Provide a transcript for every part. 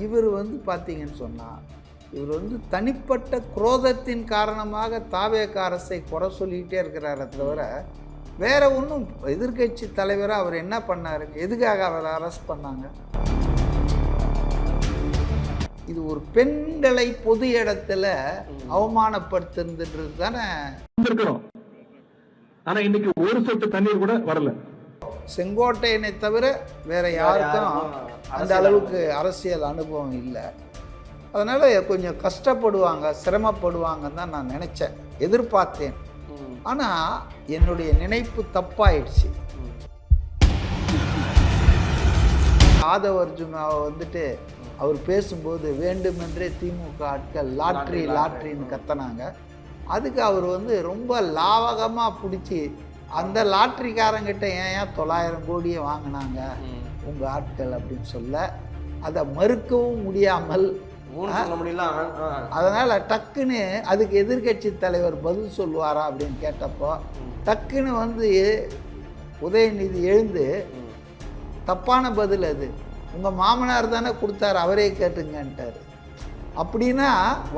இவர் வந்து பார்த்தீங்கன்னு சொன்னால், இவர் வந்து தனிப்பட்ட குரோதத்தின் காரணமாக தாவேக அரசை குறை சொல்லிக்கிட்டே இருக்கிறாரே தவிர வேற ஒன்றும் எதிர்கட்சி தலைவராக அவர் என்ன பண்ணாரு, எதுக்காக அவரை அரெஸ்ட் பண்ணாங்க? இது ஒரு பெண்களை பொது இடத்துல அவமானப்படுத்துன்றது தானே. ஆனா இன்னைக்கு ஒரு சொட்டு தண்ணீர் கூட வரல. செங்கோட்டையனை தவிர வேற யாருக்கும் அந்த அளவுக்கு அரசியல் அனுபவம் இல்லை. அதனால கொஞ்சம் கஷ்டப்படுவாங்க, சிரமப்படுவாங்கன்னு தான் நான் நினைச்சேன், எதிர்பார்த்தேன். ஆனா என்னுடைய நினைப்பு தப்பாயிடுச்சு. ஆதவ அர்ஜுனாவை வந்துட்டு அவர் பேசும்போது வேண்டுமென்றே திமுக ஆட்கள் லாட்ரின்னு கத்தினாங்க. அதுக்கு அவர் வந்து ரொம்ப லாவகமாக பிடிச்சி அந்த லாட்ரிக்காரங்கிட்ட ஏன் 900 கோடியை வாங்கினாங்க உங்கள் ஆட்கள் அப்படின்னு சொல்ல, அதை மறுக்கவும் முடியாமல், அதனால் டக்குன்னு அதுக்கு எதிர்கட்சி தலைவர் பதில் சொல்லுவாரா அப்படின்னு கேட்டப்போ டக்குன்னு வந்து உதயநிதி எழுந்து தப்பான பதில் அது, உங்கள் மாமனார் தானே கொடுத்தாரு, அவரே கேட்டுங்கன்ட்டார். அப்படின்னா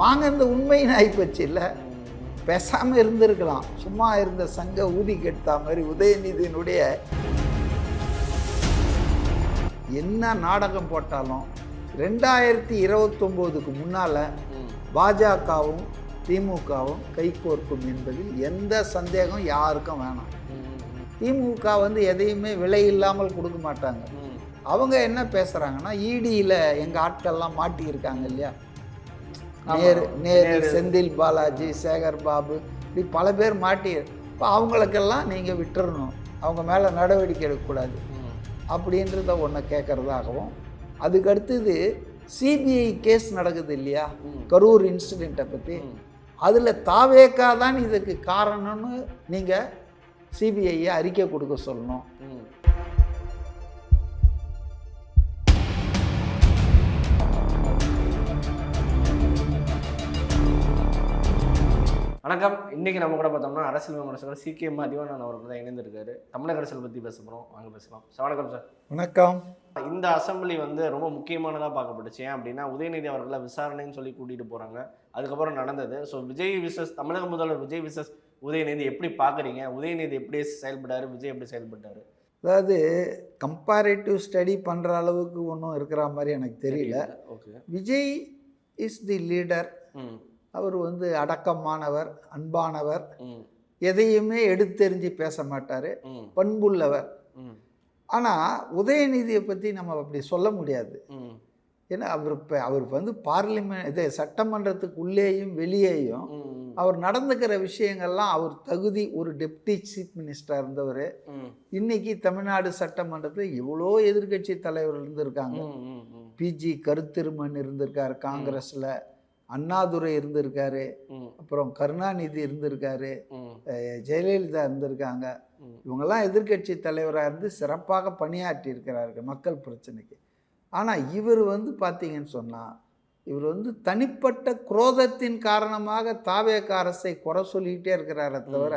வாங்க உண்மைன்னு ஆகிப்போச்சு. இல்லை, பேசாமல் இருந்திருக்கலாம், சும்மா இருந்த சங்க ஊதி கெடுத்தா மாதிரி உதயநிதியினுடைய என்ன நாடகம் போட்டாலும் 2029க்கு முன்னால் பாஜகவும் திமுகவும் கைகோர்க்கும் என்பதில் எந்த சந்தேகம் யாருக்கும் வேணாம். திமுக வந்து எதையுமே விலை இல்லாமல் கொடுக்க மாட்டாங்க. அவங்க என்ன பேசுகிறாங்கன்னா, இடியில் எங்கள் ஆட்கள்லாம் மாட்டியிருக்காங்க இல்லையா, நேரு, செந்தில் பாலாஜி, சேகர் பாபு, இப்படி பல பேர் மாட்டி, இப்போ அவங்களுக்கெல்லாம் நீங்கள் விட்டுறணும், அவங்க மேலே நடவடிக்கை எடுக்கக்கூடாது அப்படின்றத ஒன்று கேட்குறதாகவும், அதுக்கு அடுத்தது சிபிஐ கேஸ் நடக்குது இல்லையா, கரூர் இன்சிடெண்ட்டை பற்றி, அதில் தாவேகா தான் இதுக்கு காரணம்னு நீங்கள் சிபிஐயை அறிக்கை கொடுக்க சொல்லணும். வணக்கம். இன்னைக்கு நம்ம கூட பார்த்தோம்னா அரசியல் விமர்சகர் CK மதிவாணன் அவர்கள் தான் இணைந்திருக்காரு. தமிழக அரசியல் பற்றி பேச போகிறோம், வாங்க பேசலாம். வணக்கம் சார். வணக்கம். இந்த அசம்பிளி வந்து ரொம்ப முக்கியமானதாக பார்க்கப்பட்டுச்சு. ஏன் அப்படின்னா உதயநிதி அவர்களை விசாரணைன்னு சொல்லி கூட்டிகிட்டு போகிறாங்க, அதுக்கப்புறம் நடந்தது. ஸோ விஜய் விசஸ் தமிழக முதல்வர் விஜய் விசஸ் உதயநிதி எப்படி பார்க்குறீங்க? உதயநிதி எப்படி செயல்பட்டார், விஜய் எப்படி செயல்பட்டார்? அதாவது கம்பேரிட்டிவ் ஸ்டடி பண்ணுற அளவுக்கு ஒன்றும் இருக்கிற மாதிரி எனக்கு தெரியல. Okay, Vijay is the leader. அவர் வந்து அடக்கமானவர், அன்பானவர், எதையுமே எடுத்தெறிஞ்சு பேச மாட்டார், பண்புள்ளவர். ஆனால் உதயநிதியை பற்றி நம்ம அப்படி சொல்ல முடியாது. ஏன்னா அவர் வந்து பார்லிமெண்ட் சட்டமன்றத்துக்கு உள்ளேயும் வெளியேயும் அவர் நடந்துக்கிற விஷயங்கள்லாம், அவர் தகுதி, ஒரு டெப்டி சீஃப் மினிஸ்டராக இருந்தவர். இன்னைக்கு தமிழ்நாடு சட்டமன்றத்தில் எவ்வளோ எதிர்கட்சி தலைவர் இருந்திருக்காங்க. பிஜி கருத்திருமன் இருந்திருக்கார் காங்கிரஸில், அண்ணாதுரை இருந்திருக்காரு, அப்புறம் கருணாநிதி இருந்திருக்காரு, ஜெயலலிதா இருந்திருக்காங்க. இவங்கெல்லாம் எதிர்கட்சி தலைவராக இருந்து சிறப்பாக பணியாற்றி இருக்கிறார்கள் மக்கள் பிரச்சனைக்கு. ஆனால் இவர் வந்து பார்த்தீங்கன்னு சொன்னால், இவர் வந்து தனிப்பட்ட குரோதத்தின் காரணமாக தாவேக அரசை குறை சொல்லிக்கிட்டே இருக்கிறாரே தவிர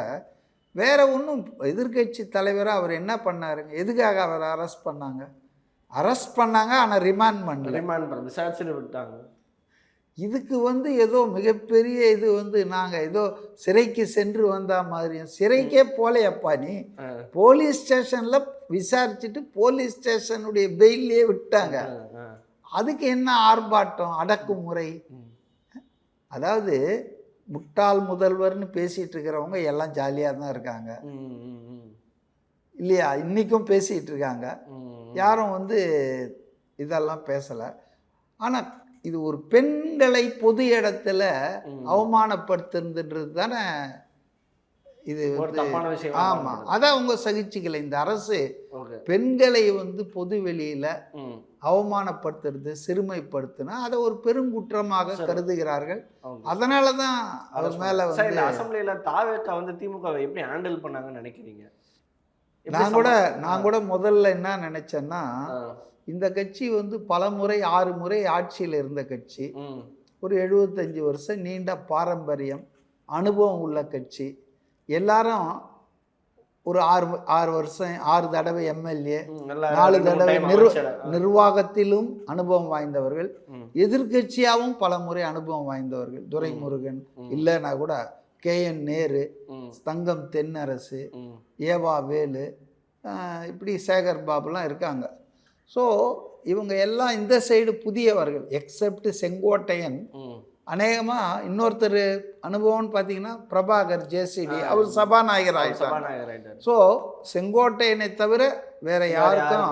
வேற ஒன்றும் எதிர்கட்சி தலைவராக அவர் என்ன பண்ணாருங்க, எதுக்காக அவரை அரெஸ்ட் பண்ணாங்க? ஆனால் ரிமாண்ட் பண்ணல, விசாரிச்சுட்டு விட்டாங்க. இதுக்கு வந்து ஏதோ மிகப்பெரிய இது வந்து நாங்கள் ஏதோ சிறைக்கு சென்று வந்த மாதிரியும், சிறைக்கே போலையப்பா நீ, போலீஸ் ஸ்டேஷனில் விசாரிச்சுட்டு போலீஸ் ஸ்டேஷனுடைய பெயிலே விட்டாங்க. அதுக்கு என்ன ஆர்ப்பாட்டம், அடக்குமுறை? அதாவது முட்டாள் முதல்வர்னு பேசிகிட்டு இருக்கிறவங்க எல்லாம் ஜாலியாக தான் இருக்காங்க இல்லையா, இன்றைக்கும் பேசிகிட்டு இருக்காங்க, யாரும் வந்து இதெல்லாம் பேசலை. ஆனால் இது ஒரு பெண்களை பொது இடத்துல அவமானப்படுத்துன்றது தானே இது தப்பான விஷயம். ஆமாம், அதான் அவங்க சகிச்சுக்கல. இந்த அரசு பெண்களை வந்து பொது வெளியில் அவமானப்படுத்துறது, சிறுமைப்படுத்தினா அதை ஒரு பெருங்குற்றமாக கருதுகிறார்கள். அதனால தான் அவர் மேலே வந்து அசம்பிளியில் தாவேகா வந்து திமுக எப்படி ஹேண்டில் பண்ணாங்கன்னு நினைக்கிறீங்க? நான் கூட முதல்ல என்ன நினைச்சேன்னா, இந்த கட்சி வந்து பல முறை 6 முறை ஆட்சியில் இருந்த கட்சி, ஒரு 75 வருஷம் நீண்ட பாரம்பரியம், அனுபவம் உள்ள கட்சி. எல்லாரும் ஒரு 6 வருஷம் 6 தடவை எம்எல்ஏ, நல்லா 4 தடவை அமைச்சர். நிர்வாகத்திலும் அனுபவம் வாய்ந்தவர்கள், எதிர்க்கட்சியாகவும் பல முறை அனுபவம் வாய்ந்தவர்கள். துரைமுருகன் இல்லைன்னா கூட KN நேரு, தங்கம் தென்னரசு, ஏவா வேலு, இப்படி சேகர் பாபுலாம் இருக்காங்க. ஸோ இவங்க எல்லாம் இந்த சைடு புதியவர்கள். எக்ஸப்ட் செங்கோட்டையன், அநேகமாக இன்னொருத்தர் அனுபவம்னு பார்த்தீங்கன்னா பிரபாகர் ஜேசிடி, அவர் சபாநாயகர் ஆகிட்டார். ஸோ செங்கோட்டையனை தவிர வேற யாருக்கும்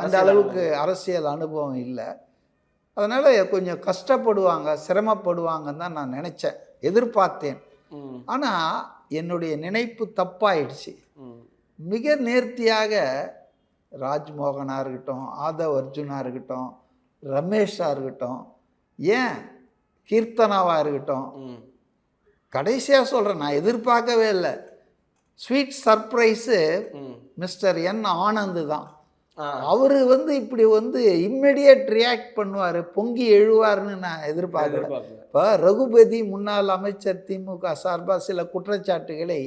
அந்த அளவுக்கு அரசியல் அனுபவம் இல்லை. அதனால் கொஞ்சம் கஷ்டப்படுவாங்க, சிரமப்படுவாங்கன்னு தான் நான் நினச்சேன், எதிர்பார்த்தேன். ஆனால் என்னுடைய நினைப்பு தப்பாயிடுச்சு. மிக நேர்த்தியாக ராஜ்மோகனாக இருக்கட்டும், ஆதவ் அர்ஜுனாக இருக்கட்டும், ரமேஷாக இருக்கட்டும், ஏன் கீர்த்தனாவாக இருக்கட்டும், கடைசியாக சொல்கிறேன், நான் எதிர்பார்க்கவே இல்லை. ஸ்வீட் சர்ப்ரைஸு மிஸ்டர் என் ஆனந்த் தான். அவர் இப்படி இம்மிடியேட் ரியாக்ட் பண்ணுவார், பொங்கி எழுவார்னு நான் எதிர்பார்க்கல. இப்போ ரகுபதி முன்னாள் அமைச்சர் திமுக சார்பாக சில குற்றச்சாட்டுகளை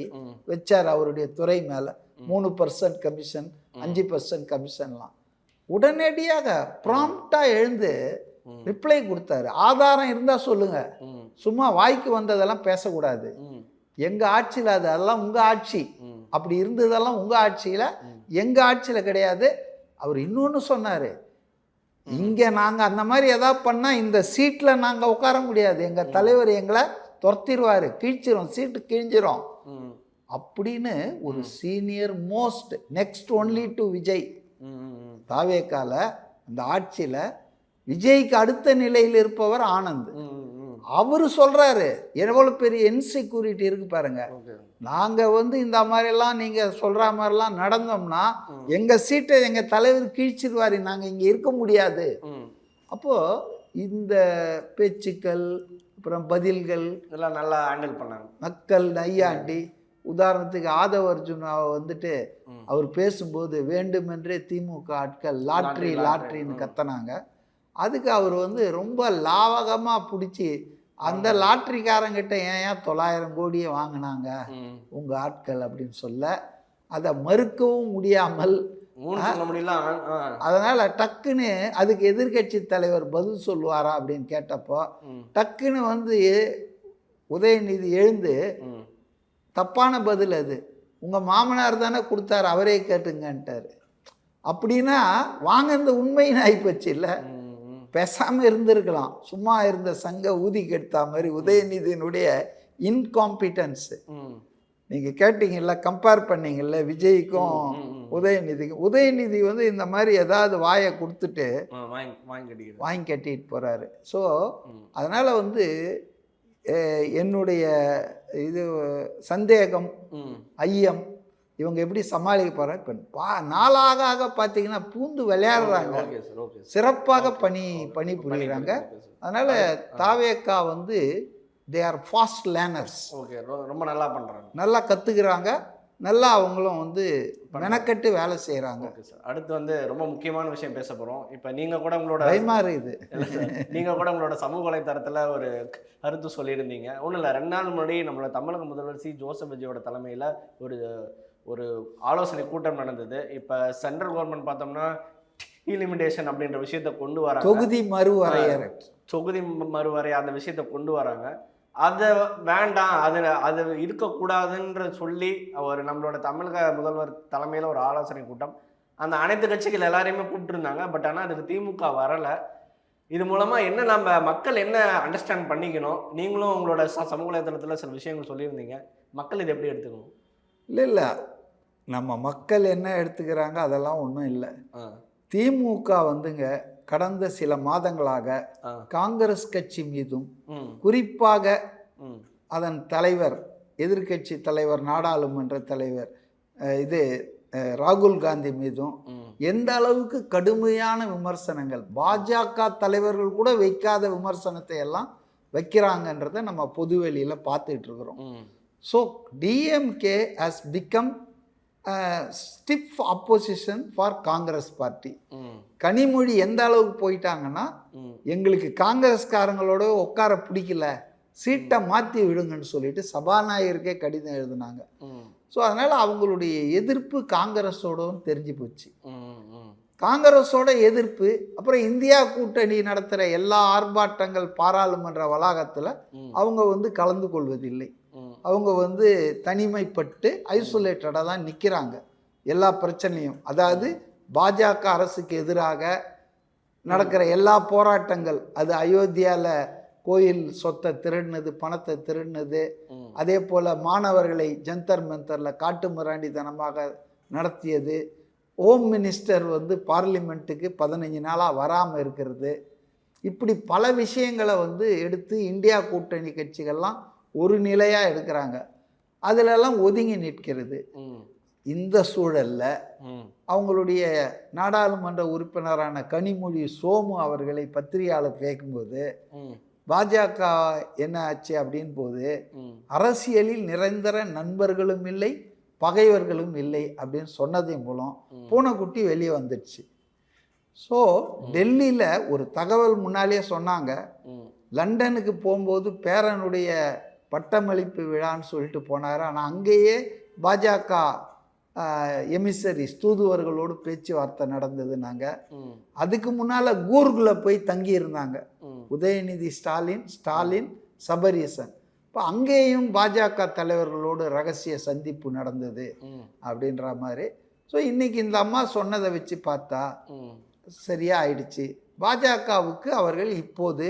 வச்சார் அவருடைய துறை மேலே. 3% கமிஷன், 5% கமிஷன்லாம். உடனடியாக ப்ராம்ப்டாக எழுந்து ரிப்ளை கொடுத்தாரு. ஆதாரம் இருந்தால் சொல்லுங்க, சும்மா வாய்க்கு வந்ததெல்லாம் பேசக்கூடாது. எங்கள் ஆட்சியில் அதெல்லாம் உங்கள் ஆட்சி, அப்படி இருந்ததெல்லாம் உங்கள் ஆட்சியில், எங்கள் ஆட்சியில் கிடையாது. அவர் இன்னொன்று சொன்னார், இங்கே நாங்கள் அந்த மாதிரி எதாவது பண்ணால் இந்த சீட்டில் நாங்கள் உட்கார முடியாது, எங்கள் தலைவர் எங்களை துரத்திடுவார், கிழிச்சிரும், சீட்டு கிழிஞ்சிரும் அப்படின்னு ஒரு senior most next only to Vijay தாவேக்கால அந்த ஆட்சியில் விஜய்க்கு அடுத்த நிலையில் இருப்பவர் ஆனந்த். அவர் சொல்கிறாரு, எவ்வளோ பெரிய இன்செக்யூரிட்டி இருக்குது பாருங்க. நாங்கள் இந்த மாதிரிலாம் நீங்கள் சொல்கிற மாதிரிலாம் நடந்தோம்னா எங்கள் சீட்டை எங்கள் தலைவர் கிழிச்சிடுவார், நாங்கள் இங்கே இருக்க முடியாது. அப்போது இந்த பேச்சுக்கள், அப்புறம் பதில்கள் எல்லாம் நல்லா ஹேண்டில் பண்ணாங்க மக்கள் நையாண்டி. உதாரணத்துக்கு ஆதவ் அர்ஜுனாவை அவர் பேசும்போது வேண்டுமென்றே திமுக ஆட்கள் லாட்ரி லாட்ரின்னு கத்தினாங்க. அதுக்கு அவர் ரொம்ப லாவகமாக பிடிச்சி அந்த லாட்ரிக்காரங்கிட்ட ஏன் 900 கோடியை வாங்கினாங்க உங்கள் ஆட்கள் அப்படின்னு சொல்ல, அதை மறுக்கவும் முடியாமல், அதனால் டக்குன்னு அதுக்கு எதிர்கட்சி தலைவர் பதில் சொல்லுவாரா அப்படின்னு கேட்டப்போ டக்குன்னு உதயநிதி எழுந்து, தப்பான பதில் அது, உங்கள் மாமனார் தானே கொடுத்தாரு, அவரே கேட்டுங்கன்ட்டார். அப்படின்னா வாங்க, இந்த உண்மைன்னு ஆகிப்போச்சு இல்லை, பேசாமல் இருந்திருக்கலாம். சும்மா இருந்த சங்க ஊதி கெடுத்தா மாதிரி உதயநிதியினுடைய இன்காம்பிட்டன்ஸு. நீங்கள் கேட்டீங்கல்ல, கம்பேர் பண்ணீங்கல்ல விஜய்க்கும் உதயநிதிக்கும். உதயநிதி இந்த மாதிரி ஏதாவது வாயை கொடுத்துட்டு வாங்கி கட்டிட்டு போகிறாரு. ஸோ அதனால் என்னுடைய இது சந்தேகம், ஐயம், இவங்க எப்படி சமாளிக்க போகிறாங்க. இப்போ நாளாக பார்த்தீங்கன்னா பூந்து விளையாடுறாங்க, சிறப்பாக பணி புரியுறாங்க. அதனால் தாவேக்கா தே ஆர் ஃபாஸ்ட் லேர்னர்ஸ். ரொம்ப நல்லா பண்ணுறாங்க, நல்லா கற்றுக்குறாங்க, நல்லா அவங்களும் மெனக்கட்டு வேலை செய்கிறாங்க. அடுத்து ரொம்ப முக்கியமான விஷயம் பேச போகிறோம். இப்போ நீங்கள் கூட உங்களோட பயமாக இருக்குது, நீங்கள் கூட உங்களோட சமூக வலைத்தளத்தில் ஒரு கருத்து சொல்லியிருந்தீங்க. ஒன்றும் இல்லை, 2 நாள் முன்னாடி நம்மளோட தமிழக முதல்வர் ஜோசப் விஜயோட தலைமையில் ஒரு ஆலோசனை கூட்டம் நடந்தது. இப்போ சென்ட்ரல் கவர்மெண்ட் பார்த்தோம்னா டீலிமிட்டேஷன் அப்படின்ற விஷயத்தை கொண்டு வராங்க, தொகுதி மறுவரை அந்த விஷயத்தை கொண்டு வராங்க. அதை வேண்டாம், அது இருக்கக்கூடாதுன்ற சொல்லி நம்மளோட தமிழக முதல்வர் தலைமையில் ஒரு ஆலோசனை கூட்டம், அந்த அனைத்து கட்சிகள் எல்லாரையுமே கூப்பிட்டுருந்தாங்க. பட் ஆனால் அதுக்கு திமுக வரலை. இது மூலமாக நம்ம மக்கள் என்ன அண்டர்ஸ்டாண்ட் பண்ணிக்கணும்? நீங்களும் உங்களோட சமூக வலைதளத்தில் சில விஷயங்கள் சொல்லியிருந்தீங்க, மக்கள் இதை எப்படி எடுத்துக்கணும்? இல்லை, நம்ம மக்கள் என்ன எடுத்துக்கிறாங்க அதெல்லாம் ஒன்றும் இல்லை. திமுக கடந்த சில மாதங்களாக காங்கிரஸ் கட்சி மீதும், குறிப்பாக அதன் தலைவர், எதிர்கட்சி தலைவர், நாடாளுமன்ற தலைவர் ராகுல் காந்தி மீதும் எந்த அளவுக்கு கடுமையான விமர்சனங்கள், பாஜக தலைவர்கள் கூட வைக்காத விமர்சனத்தை எல்லாம் வைக்கிறாங்கன்றதை நம்ம பொதுவெளியில் பார்த்துட்டு இருக்கிறோம். So DMK has become stiff opposition for Congress party. Kanimozhi எந்த அளவுக்கு போயிட்டாங்கன்னா, எங்களுக்கு காங்கிரஸ்காரங்களோட உட்கார பிடிக்கல, சீட்டை மாற்றி விடுங்கன்னு சொல்லிட்டு சபாநாயகருக்கே கடிதம் எழுதினாங்க. ஸோ அதனால் அவங்களுடைய எதிர்ப்பு காங்கிரஸோடவும் தெரிஞ்சு போச்சு. ம், ம், காங்கிரஸோட எதிர்ப்பு, அப்புறம் இந்தியா கூட்டணி நடத்துகிற எல்லா ஆர்ப்பாட்டங்கள் பாராளுமன்ற வளாகத்தில் ம், அவங்க வந்து கலந்து கொள்வதில்லை. ம், அவங்க வந்து தனிமைப்பட்டு ஐசோலேட்டடாக தான் நிற்கிறாங்க எல்லா பிரச்சனையும். அதாவது பாஜக அரசுக்கு எதிராக நடக்கிற எல்லா போராட்டங்கள், அது அயோத்தியாவில் கோயில் சொத்தை திருடினது, பணத்தை திருடினது, ம், அதே போல் மாணவர்களை ஜந்தர் மந்தரில் காட்டு மிராண்டித்தனமாக நடத்தியது, ஹோம் மினிஸ்டர் வந்து பார்லிமெண்ட்டுக்கு 15 நாளாக வராமல் இருக்கிறது, இப்படி பல விஷயங்களை வந்து எடுத்து இந்தியா கூட்டணி கட்சிகள்லாம் ஒரு நிலையாக எடுக்கிறாங்க. அதிலெல்லாம் ஒதுங்கி நிற்கிறது. ம், இந்த சூழலில் ம், அவங்களுடைய நாடாளுமன்ற உறுப்பினரான கனிமொழி சோமு அவர்களை பத்திரிகையாளர் கேட்கும்போது ம், பாஜக என்ன ஆச்சு அப்படின் போது, ம், அரசியலில் நிரந்தர நண்பர்களும் இல்லை பகைவர்களும் இல்லை அப்படின்னு சொன்னதன் மூலம் பூனைக்குட்டி வெளியே வந்துடுச்சு. ஸோ டெல்லியில் ஒரு தகவல் முன்னாலே சொன்னாங்க, ம், லண்டனுக்கு போகும்போது பேரனுடைய பட்டமளிப்பு விழான்னு சொல்லிட்டு போனார். ஆனால் அங்கேயே பாஜக எமிசரிஸ் தூதுவர்களோடு பேச்சுவார்த்தை நடந்தது. நாங்கள் ம், அதுக்கு முன்னால் கூர்கில் போய் தங்கியிருந்தாங்க ம், உதயநிதி ஸ்டாலின் சபரீசன். இப்போ அங்கேயும் பாஜக தலைவர்களோடு ரகசிய சந்திப்பு நடந்தது ம், அப்படின்ற மாதிரி. ஸோ இன்றைக்கி இந்த அம்மா சொன்னதை வச்சு பார்த்தா ம், சரியாக ஆயிடுச்சு. பாஜகவுக்கு அவர்கள் இப்போது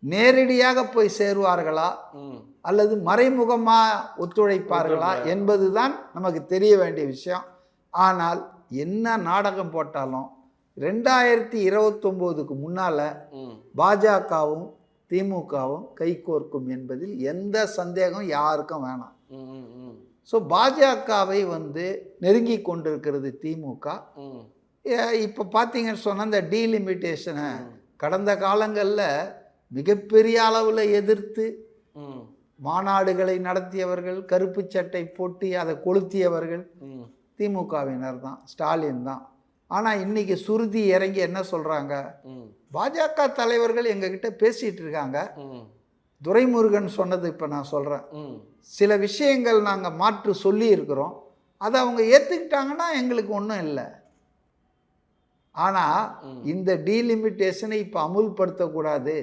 நேரடியாக போய் சேருவார்களா ம், அல்லது மறைமுகமாக ஒத்துழைப்பார்களா என்பது தான் நமக்கு தெரிய வேண்டிய விஷயம். ஆனால் என்ன நாடகம் போட்டாலும் 2029க்கு முன்னால் ம், பாஜகவும் திமுகவும் கைகோர்க்கும் என்பதில் எந்த சந்தேகம் யாருக்கும் வேணாம். ம், ம், ம், ஸோ பாஜகவை வந்து நெருங்கி கொண்டிருக்கிறது திமுக. ம், இப்போ பார்த்தீங்கன்னு சொன்னால் இந்த டீலிமிட்டேஷனை கடந்த காலங்களில் மிகப்பெரிய அளவில் எதிர்த்து ம், மாநாடுகளை நடத்தியவர்கள், கருப்பு சட்டை போட்டு அதை கொளுத்தியவர்கள் ம், திமுகவினர் தான், ஸ்டாலின் தான். ஆனால் இன்றைக்கி சுருதி இறங்கி என்ன சொல்கிறாங்க, ம், பாஜக தலைவர்கள் எங்ககிட்ட பேசிகிட்டு இருக்காங்க. ம், துரைமுருகன் சொன்னது இப்போ நான் சொல்கிறேன், ம், சில விஷயங்கள் நாங்கள் மாற்று சொல்லி இருக்கிறோம், அதை அவங்க ஏற்றுக்கிட்டாங்கன்னா எங்களுக்கு ஒன்றும் இல்லை. ஆனால் இந்த டீலிமிட்டேஷனை இப்போ அமுல்படுத்தக்கூடாது,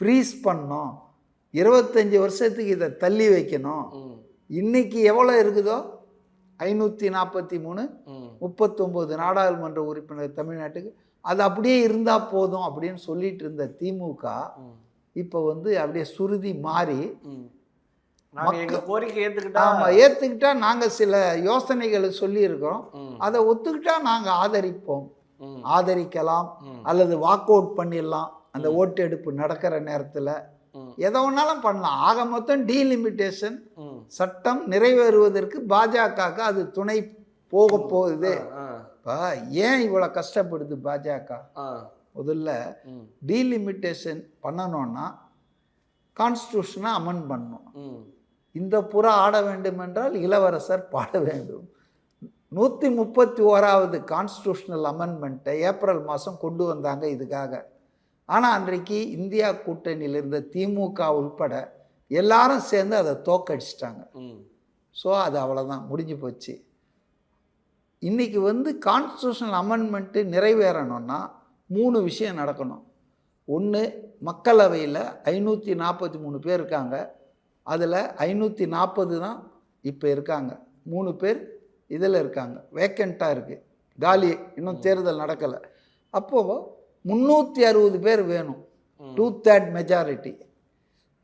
ஃப்ரீஸ் பண்ணணும், 25 வருஷத்துக்கு இதை தள்ளி வைக்கணும். ம், இன்றைக்கி எவ்வளோ இருக்குதோ 543 ம், 39 நாடாளுமன்ற உறுப்பினர் தமிழ்நாட்டுக்கு, அது அப்படியே இருந்தால் போதும் அப்படின்னு சொல்லிட்டு இருந்த திமுக ம், இப்போ வந்து அப்படியே சுருதி மாறி, ம். நாங்க எங்க கோரிக்கை ஏத்துக்கிட்டா ஆமாம் ஏற்றுக்கிட்டா நாங்கள் சில யோசனைகளை சொல்லியிருக்கிறோம், ம், அதை ஒத்துக்கிட்டா நாங்கள் ஆதரிப்போம், ம், ஆதரிக்கலாம் ம், அல்லது வாக் அவுட் பண்ணிடலாம். அந்த ஓட்டெடுப்பு நடக்கிற நேரத்தில் ம், எதை வேணாலும் பண்ணலாம். ஆக மொத்தம் டீலிமிட்டேஷன் ம், சட்டம் நிறைவேறுவதற்கு பாஜகவுக்கு அது துணை போக போகுது. ஆ, இப்போ ஏன் இவ்வளோ கஷ்டப்படுது பாஜக? ஆ, முதல்ல ம், டீலிமிட்டேஷன் பண்ணணும்னா கான்ஸ்டியூஷனை அமெண்ட் பண்ணணும். ம், இந்த புறா ஆட வேண்டும் என்றால் இளவரசர் பாட வேண்டும். 131வது கான்ஸ்டியூஷனல் அமெண்ட்மெண்ட்டை ஏப்ரல் மாதம் கொண்டு வந்தாங்க இதுக்காக. ஆனால் அன்றைக்கு இந்தியா கூட்டணியில் இருந்த திமுக உள்பட எல்லாரும் சேர்ந்து அதை தோக்கடிச்சிட்டாங்க. ம், ஸோ அது அவ்வளோதான், முடிஞ்சு போச்சு. இன்றைக்கி வந்து கான்ஸ்டியூஷனல் அமெண்ட்மெண்ட்டு நிறைவேறணும்னா 3 விஷயம் நடக்கணும். ஒன்று, மக்களவையில் 543 பேர் இருக்காங்க, அதில் 540 தான் இப்போ இருக்காங்க, 3 பேர் இதில் இருக்காங்க, வேக்கண்ட்டாக இருக்குது, காலி, இன்னும் தேர்தல் நடக்கலை. அப்போது 360 பேர் வேணும், 2/3 மெஜாரிட்டி.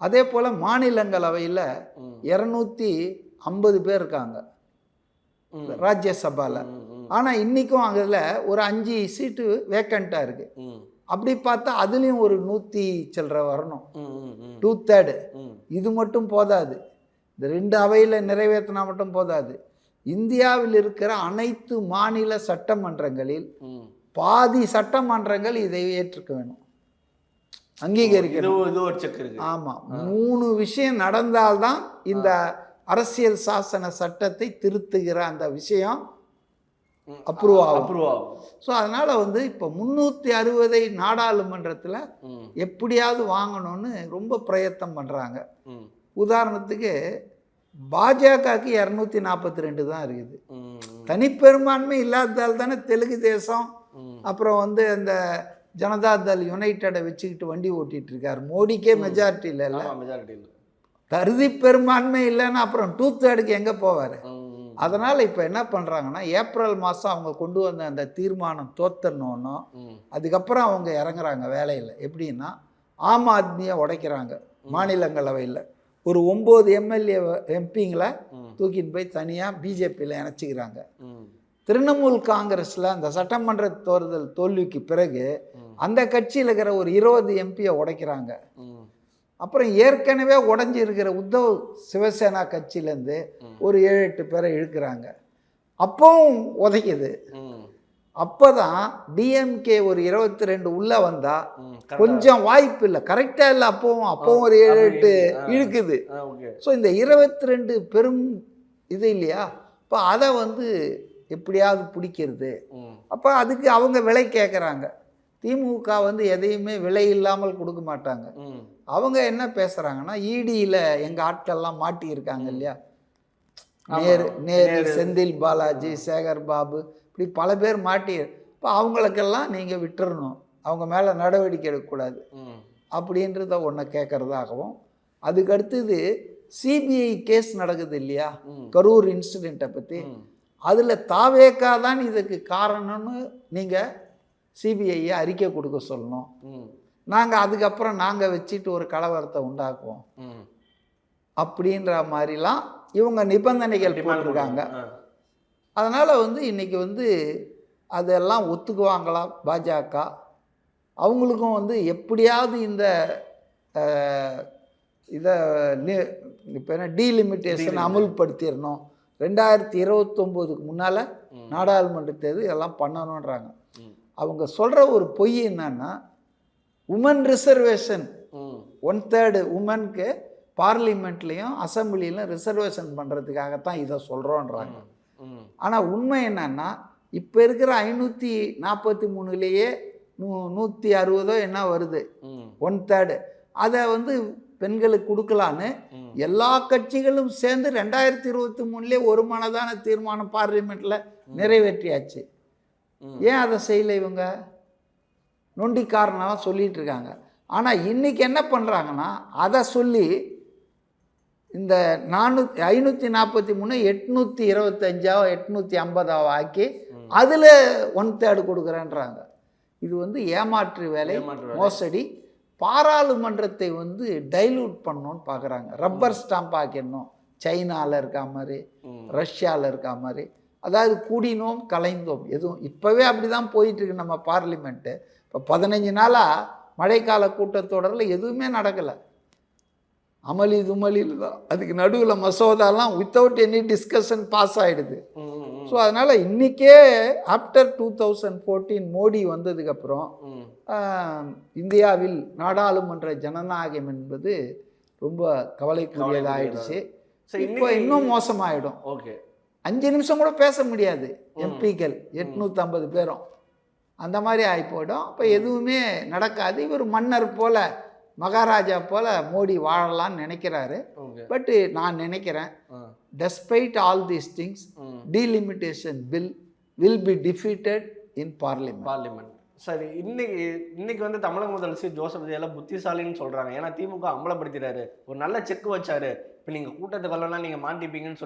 அதே போல் மாநிலங்களவையில் 250 பேர் இருக்காங்க ராஜ்யசபாவில். ஆனால் இன்றைக்கும் அதில் ஒரு 5 சீட்டு வேக்கண்ட்டாக இருக்குது. ம், அப்படி பார்த்தா அதுலேயும் ஒரு 100 சில்லரை வரணும், ம், ம், ம், 2/3. ம், இது மட்டும் போதாது, இந்த 2 அவையில் நிறைவேற்றினா மட்டும் போதாது. இந்தியாவில் இருக்கிற அனைத்து மாநில சட்டமன்றங்களில் ம். பாதி சட்டமன்றங்கள் இதை ஏற்றுக்க வேணும், அங்கீகரிக்கணும். இது ஒரு செக் இருக்கு. ஆமாம், 3 விஷயம் நடந்தால்தான் இந்த அரசியல் சாசன சட்டத்தை திருத்துகிற அந்த விஷயம் அப்ரூவ் ஆகும். அப்ரூவ் ஆகும். ஸோ அதனால் வந்து இப்போ 360 நாடாளுமன்றத்தில் எப்படியாவது வாங்கணும்னு ரொம்ப பிரயத்தனம் பண்ணுறாங்க. ம், உதாரணத்துக்கு பாஜகவுக்கு 242 தான் இருக்குது. ம், தனிப்பெரும்பான்மை இல்லாததால் தானே தெலுங்கு தேசம் அப்புறம் வந்து அந்த ஜனதா தள் யுனைடெடை வச்சுக்கிட்டு வண்டி ஓட்டிகிட்டு இருக்கார். மோடிக்கே மெஜாரிட்டி இல்லைல்ல. மெஜாரிட்டி இல்லை. தருதி பெரும்பான்மை இல்லைன்னா அப்புறம் 2/3 எங்கே போவார்? அதனால் இப்போ என்ன பண்ணுறாங்கன்னா, ஏப்ரல் மாதம் அவங்க கொண்டு வந்த அந்த தீர்மானம் தோத்தணுன்னு அதுக்கப்புறம் அவங்க இறங்குறாங்க வேலையில். எப்படின்னா, ஆம் ஆத்மியை உடைக்கிறாங்க. மாநிலங்களவையில் ஒரு 9 எம்எல்ஏ எம்பிங்களை தூக்கிட்டு போய் தனியாக பிஜேபியில் இணைச்சிக்கிறாங்க. திரிணாமுல் காங்கிரஸில் அந்த சட்டமன்ற தேர்தல் தோல்விக்கு பிறகு அந்த கட்சியில் இருக்கிற ஒரு 20 எம்பியை உடைக்கிறாங்க. அப்புறம் ஏற்கனவே உடஞ்சி இருக்கிற உத்தவ் சிவசேனா கட்சியிலேருந்து ஒரு 7-8 பேரை இழுக்கிறாங்க. அப்பவும் உதைக்குது. அப்போ தான் டிஎம்கே ஒரு 22 உள்ளே வந்தால் கொஞ்சம் வாய்ப்பு இல்லை, கரெக்டாக இல்லை. அப்பவும் ஒரு 7-8 இழுக்குது. ஸோ இந்த 22 பெரும் இது இல்லையா, இப்போ அதை வந்து எப்படியாவது பிடிக்கிறது. அப்போ அதுக்கு அவங்க விலை கேட்குறாங்க. திமுக வந்து எதையுமே விலை இல்லாமல் கொடுக்க மாட்டாங்க. அவங்க என்ன பேசுகிறாங்கன்னா, இடியில் எங்கள் ஆட்கள்லாம் மாட்டியிருக்காங்க இல்லையா, நேரு, செந்தில் பாலாஜி, சேகர் பாபு, இப்படி பல பேர் மாட்டி, இப்போ அவங்களுக்கெல்லாம் நீங்கள் விட்டுறணும், அவங்க மேலே நடவடிக்கை எடுக்கக்கூடாது அப்படின்றத ஒன்று கேட்குறதாகவும், அதுக்கடுத்தது சிபிஐ கேஸ் நடக்குது இல்லையா, கரூர் இன்சிடெண்ட்டை பற்றி, அதில் தாவேக்கா தான் இதுக்கு காரணம்னு நீங்கள் சிபிஐயை அறிக்கை கொடுக்க சொல்லணும். நாங்கள் அதுக்கப்புறம் நாங்கள் வச்சுட்டு ஒரு கலவரத்தை உண்டாக்குவோம் அப்படின்ற மாதிரிலாம் இவங்க நிபந்தனைகள் போட்டிருக்காங்க. அதனால் வந்து இன்றைக்கி வந்து அதெல்லாம் ஒத்துக்குவாங்களா பாஜக? அவங்களுக்கும் வந்து எப்படியாவது இந்த இதை இப்போ என்ன டீலிமிட்டேஷன் அமுல்படுத்திடணும், 2029க்கு முன்னால் நாடாளுமன்ற தேர்தல் இதெல்லாம் பண்ணணுன்றாங்க. அவங்க சொல்கிற ஒரு பொய் என்னன்னா, உமன் ரிசர்வேஷன் 1/3 உமனுக்கு பார்லிமெண்ட்லேயும் அசம்பிளிலையும் ரிசர்வேஷன் பண்ணுறதுக்காகத்தான் இதை சொல்கிறோன்றாங்க. ஆனால் உண்மை என்னன்னா, இப்போ இருக்கிற 543லேயே 160 என்ன வருது, 1/3 அதை வந்து பெண்களுக்கு கொடுக்கலான்னு எல்லா கட்சிகளும் சேர்ந்து 2023லே ஒரு மனதான தீர்மானம் பார்லிமெண்ட்டில் நிறைவேற்றியாச்சு. ஏன் அதை செய்யலை? இவங்க நொண்டி காரணம் சொல்லிட்டு இருக்காங்க. ஆனால் இன்றைக்கி என்ன பண்ணுறாங்கன்னா, அதை சொல்லி இந்த 543 825 850 ஆக்கி அதில் 1/3 கொடுக்குறேன்றாங்க. இது வந்து ஏமாற்று வேலை, மோசடி. பாராளுமன்றத்தை வந்து டைலூட் பண்ணணும்னு பார்க்குறாங்க. ரப்பர் ஸ்டாம்ப் ஆக்கிடணும், சைனாவில் இருக்கா மாதிரி, ரஷ்யாவில் இருக்கா மாதிரி. அதாவது கூடினோம் கலைந்தோம், எதுவும் இப்போவே அப்படி தான் போயிட்டுருக்கு நம்ம பார்லிமெண்ட்டு. இப்போ 15 நாளாக மழைக்கால கூட்டத்தொடரில் எதுவுமே நடக்கலை, அமளி துமளியில் தான். அதுக்கு நடுவில் மசோதாலாம் வித்தவுட் எனி டிஸ்கஷன் பாஸ் ஆகிடுது. ஸோ அதனால் இன்றைக்கே ஆஃப்டர் 2014 மோடி வந்ததுக்கப்புறம் இந்தியாவில் நாடாளுமன்ற ஜனநாயகம் என்பது ரொம்ப கவலைக்குரியதாகிடுச்சு. இப்போ இன்னும் மோசமாயிடும். ஓகே, 5 நிமிஷம் கூட பேச முடியாது எம்பிக்கள் 850 பேரும், அந்த மாதிரி ஆகி போயிடும். இப்போ எதுவுமே நடக்காது. இவர் மன்னர் போல, மகாராஜா போல மோடி வாழலான்னு நினைக்கிறாரு. பட் நான் நினைக்கிறேன், despite all these things, delimitation bill will be defeated in parliament. சரி, இன்னைக்கு வந்து தமிழக முதலமைச்சர் ஜோசப் விஜய் புத்திசாலின்னு சொல்றாங்க. ஏன்னா திமுக அம்பலப்படுத்திறாரு, ஒரு நல்ல செக் வச்சாரு, இப்போ நீங்கள் கூட்டத்துக்கெல்லாம் நீங்கள் மாட்டிப்பீங்கன்னு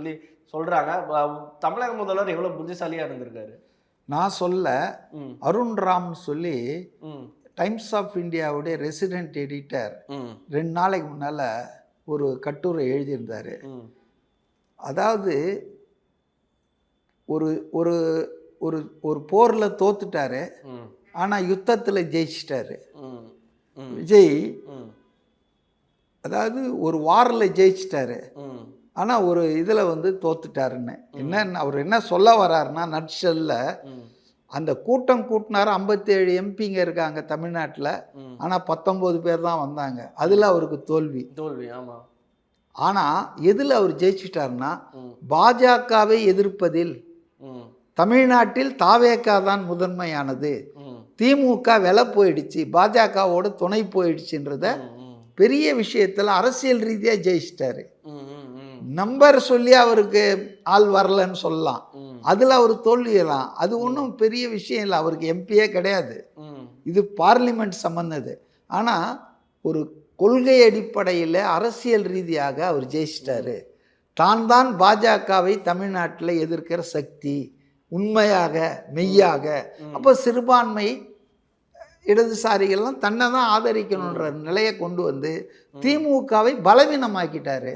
சொல்றாங்க. தமிழக முதல்வர் எவ்வளோ புத்திசாலியாக இருந்திருக்காரு. நான் சொல்ல, அருண் ராம் சொல்லி டைம்ஸ் ஆஃப் இந்தியாவுடைய ரெசிடென்ட் எடிட்டர் 2 நாளைக்கு முன்னால் ஒரு கட்டுரை எழுதியிருந்தார். அதாவது ஒரு ஒரு ஒரு ஒரு போரில் தோத்துட்டாரு, ஆனால் யுத்தத்தில் ஜெயிச்சிட்டாரு விஜய். அதாவது ஒரு வாரில் ஜெயிச்சிட்டாரு, ஆனால் ஒரு இதில் வந்து தோத்துட்டாருன்னு. என்ன அவர் என்ன சொல்ல வர்றாருன்னா, நட்சல்ல அந்த கூட்டம் கூட்டினார். 57 எம்பிங்க இருக்காங்க தமிழ்நாட்டில், ஆனால் 19 பேர் தான் வந்தாங்க. அதில் அவருக்கு தோல்வி. ஆமாம். ஆனால் எதில் அவர் ஜெயிச்சிட்டாருன்னா, பாஜகவை எதிர்ப்பதில் தமிழ்நாட்டில் தாவேக்கா தான் முதன்மையானது. திமுக விலை போயிடுச்சு, பாஜகவோட துணை போயிடுச்சுன்றத பெரிய விஷயத்தில் அரசியல் ரீதியாக ஜெயிச்சிட்டாரு. நம்பர் சொல்லி அவருக்கு ஆள் வரலன்னு சொல்லலாம், அதில் அவர் தோல்வியலாம். அது ஒன்றும் பெரிய விஷயம் இல்லை, அவருக்கு எம்பியே கிடையாது, இது பார்லிமெண்ட் சம்பந்தது. ஆனால் ஒரு கொள்கை அடிப்படையில் அரசியல் ரீதியாக அவர் ஜெயிச்சிட்டாரு. தான் பாஜகவை தமிழ்நாட்டில் எதிர்க்கிற சக்தி உண்மையாக மெய்யாக. அப்போ சிறுபான்மை இடதுசாரிகள்லாம் தன்னை தான் ஆதரிக்கணுன்ற நிலையை கொண்டு வந்து திமுகவை பலவீனமாக்கிட்டாரு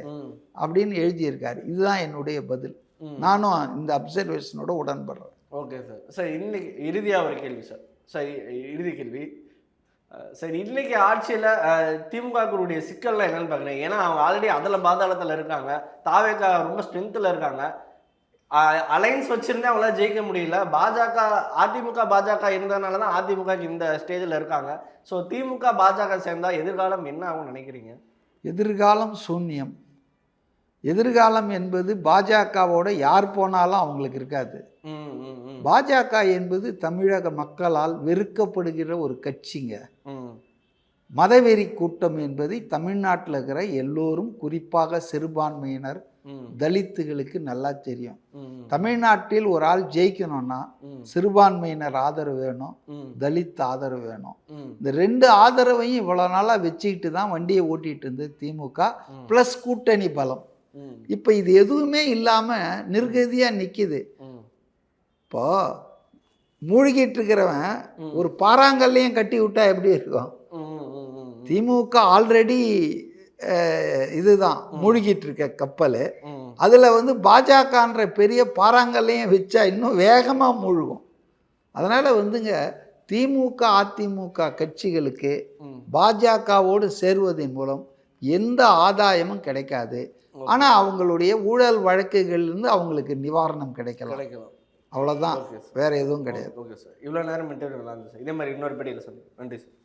அப்படின்னு எழுதியிருக்காரு. இதுதான் என்னுடைய பதில். நானும் இந்த அப்சர்வேஷனோட உடன்படுறேன். Okay sir. சார் இன்னைக்கு இறுதியாக ஒரு கேள்வி சார். சார் இறுதி கேள்வி சார். இன்னைக்கு ஆட்சியில் திமுகவுடைய சிக்கல்லாம் என்னன்னு பார்க்குறேன். ஏன்னா அவங்க ஆல்ரெடி அதில் பாதாளத்தில் இருக்காங்க, தாவேக்கா ரொம்ப ஸ்ட்ரென்த்தில் இருக்காங்க. அலைன்ஸ் வச்சுருந்தே அவங்களால ஜெயிக்க முடியல. அதிமுக பாஜக இருந்ததுனால தான் அதிமுகக்கு இந்த ஸ்டேஜில் இருக்காங்க. ஸோ திமுக பாஜக சேர்ந்தா எதிர்காலம் என்ன ஆகும்னு நினைக்கிறீங்க? எதிர்காலம் சூன்யம். எதிர்காலம் என்பது பாஜகவோட யார் போனாலும் அவங்களுக்கு இருக்காது. பாஜக என்பது தமிழக மக்களால் வெறுக்கப்படுகிற ஒரு கட்சிங்க. மதவெறி கூட்டம் என்பதை தமிழ்நாட்டில் இருக்கிற எல்லோரும், குறிப்பாக சிறுபான்மையினர், தலித்துகளுக்கு நல்லா தெரியும். தமிழ்நாட்டில் ஒரு ஆள் ஜெயிக்கணும்னா சிறுபான்மையினர் ஆதரவு வேணும், தலித் ஆதரவு வேணும். இந்த ரெண்டு ஆதரவையும் இவ்வளோ நாளாக வச்சுக்கிட்டு தான் வண்டியை ஓட்டிகிட்டு இருந்தது திமுக ப்ளஸ் கூட்டணி பலம். இப்போ இது எதுவுமே இல்லாமல் நிர்கதியாக நிற்கிது. இப்போ மூழ்கிட்டு இருக்கிறவன் ஒரு பாறாங்கல்லையும் கட்டி விட்டா எப்படி இருக்கும்? திமுக ஆல்ரெடி இதுதான் மூழ்கிட்டு இருக்க கப்பல். அதில் வந்து பாஜகன்ற பெரிய பாறாங்கல்லையும் வச்சா இன்னும் வேகமாக மூழ்கும். அதனால் வந்துங்க திமுக அதிமுக கட்சிகளுக்கு பாஜகவோடு சேர்வதன் மூலம் எந்த ஆதாயமும் கிடைக்காது. ஆனால் அவங்களுடைய ஊழல் வழக்குகள்லேருந்து அவங்களுக்கு நிவாரணம் கிடைக்கலாம். அவ்வளோதான், வேற எதுவும் கிடையாது. ஓகே சார், இவ்வளோ நேரம் இன்டர்வியூ நல்லா இருந்துச்சு. இதே மாதிரி இன்னொரு பேட்டியில் சார். நன்றி சார்.